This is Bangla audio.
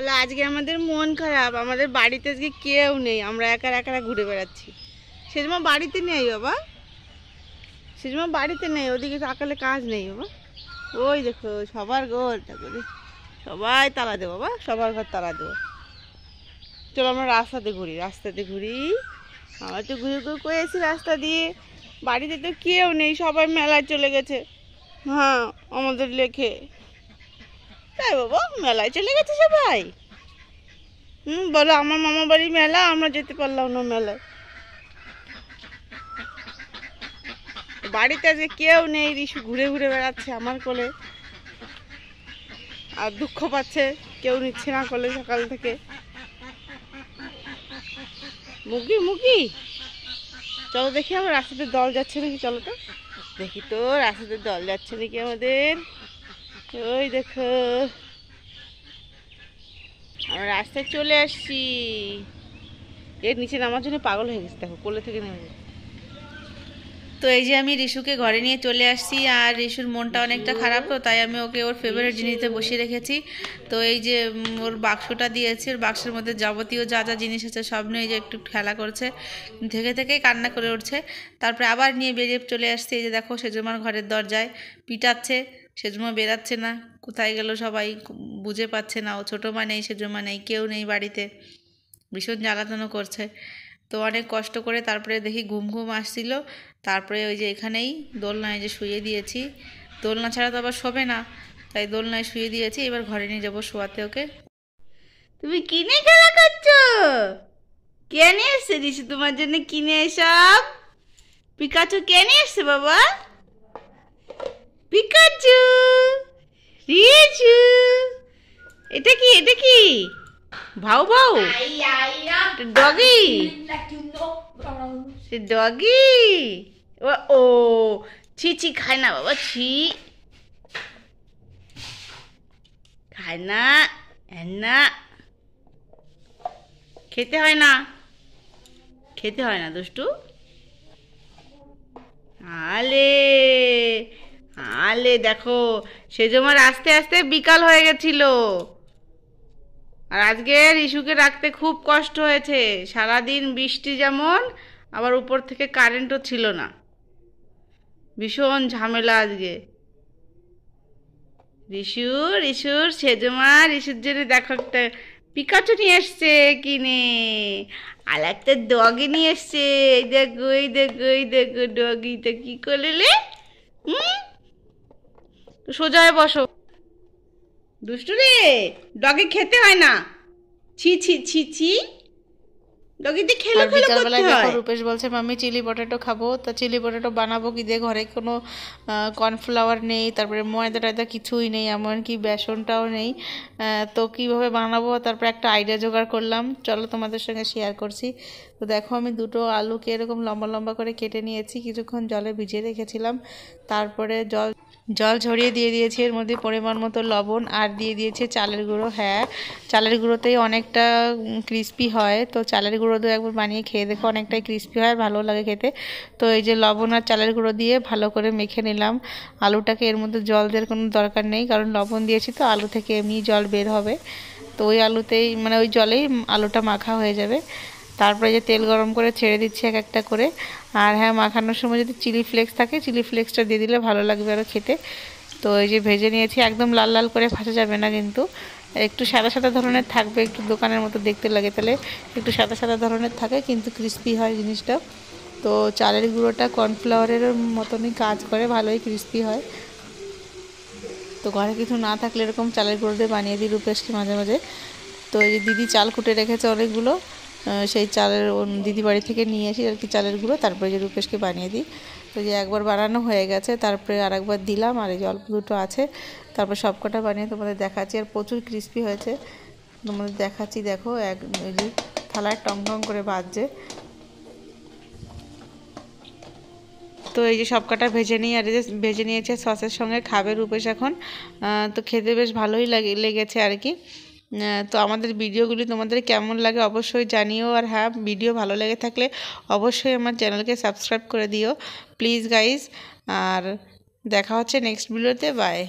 বলো আজকে আমাদের মন খারাপ, আমাদের বাড়িতে আজকে কেউ নেই, আমরা একা একা ঘুরে বেড়াচ্ছি। সেজমা বাড়িতে নেই বাবা, সেজমা বাড়িতে নেই, ওদিকে সকালে কাজ নেই বাবা। ওই দেখো সবার ঘর, সবাই তালা দেবো বাবা, সবার ঘর তালা দেবো। চলো আমরা রাস্তাতে ঘুরি। আমরা তো ঘুরে ঘুরে করে এসেছি রাস্তা দিয়ে, বাড়িতে তো কেউ নেই, সবাই মেলায় চলে গেছে। হ্যাঁ আমাদের লেখে তাই বাবা, মেলায় চলে গেছে সবাই। বলো আমার মামা বাড়ি মেলা, আমরা যেতে পারলাম না মেলায়। বাড়িতে আজকে কেউ নেই, রিশু ঘুরে ঘুরে বেড়াচ্ছে আমার কোলে, আর দুঃখ পাচ্ছে কেউ নিচ্ছে না কোলে সকাল থেকে। মুগি চলো দেখি আমার রাস্তাতে দল যাচ্ছে নাকি, চলো তো দেখি তো রাস্তাতে দল যাচ্ছে নাকি আমাদের। ওই দেখো আমরা রাস্তায় চলে আসছি, এর নিচে নামার জন্য পাগল হয়ে গেছে, দেখো কোলে থেকে নেমে যাচ্ছে। তো এই যে আমি রিশুকে ঘরে নিয়ে চলে আসছি, আর রিশুর মনটা অনেকটা খারাপ, তো তাই আমি ওকে ওর ফেভারিট জিনিসে বসিয়ে রেখেছি। তো এই যে ওর বাক্সটা দিয়েছে, ওর বাক্সের মধ্যে যাবতীয় যা যা জিনিস আছে সব নিয়ে এই যে একটু খেলা করছে, থেকেই কান্না করে উঠছে। তারপরে আবার নিয়ে বেরিয়ে চলে আসছে। এই যে দেখো সেজমার ঘরের দরজায় পিটাচ্ছে, সেজমা বেরাচ্ছে না, কোথায় গেল সবাই বুঝে পাচ্ছে না। ও ছোটো মা নেই, সেজমা নেই, কেউ নেই বাড়িতে, ভীষণ জ্বালাতনও করছে। তো অনেক কষ্ট করে তারপরে দেখি ঘুম আসছিল, তারপরে ওই যে এখানেই দোলনায় যে শুয়ে দিয়েছি, দোলনা ছাড়া তো আবার শোবে না, তাই দোলনায় শুয়ে দিয়েছি। এবার ঘরে নিয়ে যাবো শোয়াতে ওকে। তুমি কিনে খেলা করছো? কে নিয়ে এসছে রিশু তোমার জন্য কিনে? এসব পিকাচু কে নিয়ে এসছে বাবা? পিকাচু, রিশু, এটা কি ভাউ ডগি, ডগি। ও ছি খায় না বাবা, ছি খায় না, না খেতে হয় না দুষ্টু। আলে দেখো সেজমার আস্তে আস্তে বিকাল হয়ে গেছিল, আর আজকে রিশুকে রাখতে খুব কষ্ট হয়েছে। সারাদিন বৃষ্টি যেমন, আবার উপর থেকে কারেন্টও ছিল না, ভীষণ ঝামেলা আজকে। রিশুর সেজমা রিশুর জন্য দেখো একটা পিকাচু নিয়ে এসছে কিনে, আর একটা ডগি নিয়ে এসছে। এই দেখো ডগিটা কি করলে। সোজা হয়ে বসো দুষ্টু রে, ডগি খেতে হয় না, ছি ডগিতে খেলো করতে হয়। রূপেশ বলছে মাম্মি চিলি পটেটো খাবো, তা চিলি পটেটো বানাবো কি দিয়ে, ঘরে কোনো কর্নফ্লাওয়ার নেই, তারপরে ময়দা টয়দা কিছুই নেই, এমনকি বেসনটাও নেই। তো কীভাবে বানাবো, তারপরে একটা আইডিয়া জোগাড় করলাম, চলো তোমাদের সঙ্গে শেয়ার করছি। তো দেখো আমি দুটো আলুকে এরকম লম্বা লম্বা করে কেটে নিয়েছি, কিছুক্ষণ জলে ভিজিয়ে রেখেছিলাম, তারপরে জল ঝরিয়ে দিয়ে দিয়েছি, এর মধ্যে পরিমাণ মতো লবণ, আর দিয়ে দিয়েছি চালের গুঁড়ো। হ্যাঁ চালের গুঁড়োতেই অনেকটা ক্রিস্পি হয়, তো চালের গুঁড়ো দিয়ে একবার বানিয়ে খেয়ে দেখো, অনেকটাই ক্রিস্পি হয়, ভালো লাগে খেতে। তো এই যে লবণ আর চালের গুঁড়ো দিয়ে ভালো করে মেখে নিলাম আলুটাকে। এর মধ্যে জল দেওয়ার কোনো দরকার নেই, কারণ লবণ দিয়েছি তো, আলু থেকে এমনি জল বের হবে, তো ওই আলুতেই মানে ওই জলেই আলুটা মাখা হয়ে যাবে। তারপরে যে তেল গরম করে ছেড়ে দিচ্ছি এক একটা করে। আর হ্যাঁ মাখানোর সময় যদি চিলি ফ্লেক্স থাকে, চিলি ফ্লেক্সটা দিয়ে দিলে ভালো লাগবে আরও খেতে। তো এই যে ভেজে নিয়েছি, একদম লাল লাল করে ভাজা যাবে না কিন্তু, একটু সাদা সাদা ধরনের থাকবে, একটু দোকানের মতো দেখতে লাগে, তাহলে একটু সাদা সাদা ধরনের থাকে কিন্তু ক্রিস্পি হয় জিনিসটা। তো চালের গুঁড়োটা কর্নফ্লাওয়ারের মতনই কাজ করে, ভালোই ক্রিস্পি হয়। তো ঘরে কিছু না থাকলে এরকম চালের গুঁড়ো দিয়ে বানিয়ে দিই রূপেশকে মাঝে মাঝে। তো এই যে দিদি চাল কুটে রেখেছে অনেকগুলো, সেই চালের দিদি বাড়ি থেকে নিয়ে আসি আর কি চালের গুঁড়ো, তারপরে যে রূপেশকে বানিয়ে দিই। তো যে একবার বানানো হয়ে গেছে, তারপরে আরেকবার দিলাম, আর এই যে অল্প দুটো আছে, তারপর সব কটা বানিয়ে তোমাদের দেখাচ্ছি। আর প্রচুর ক্রিস্পি হয়েছে, তোমাদের দেখাচ্ছি। দেখো এই যে থালায় টং টং করে বাজছে। তো এই যে সব কটা ভেজে নিই, আর এই যে ভেজে নিয়েছে সসের সঙ্গে খাবে রূপেশ এখন। তো খেতে বেশ ভালোই লেগেছে আর কি। তো আমাদের ভিডিওগুলি তোমাদের কেমন লাগে অবশ্যই জানিও, আর হ্যাঁ ভিডিও ভালো লেগে থাকলে অবশ্যই আমার চ্যানেলকে সাবস্ক্রাইব করে দিও প্লিজ গাইজ। আর দেখা হচ্ছে নেক্সট ভিডিওতে, বাই।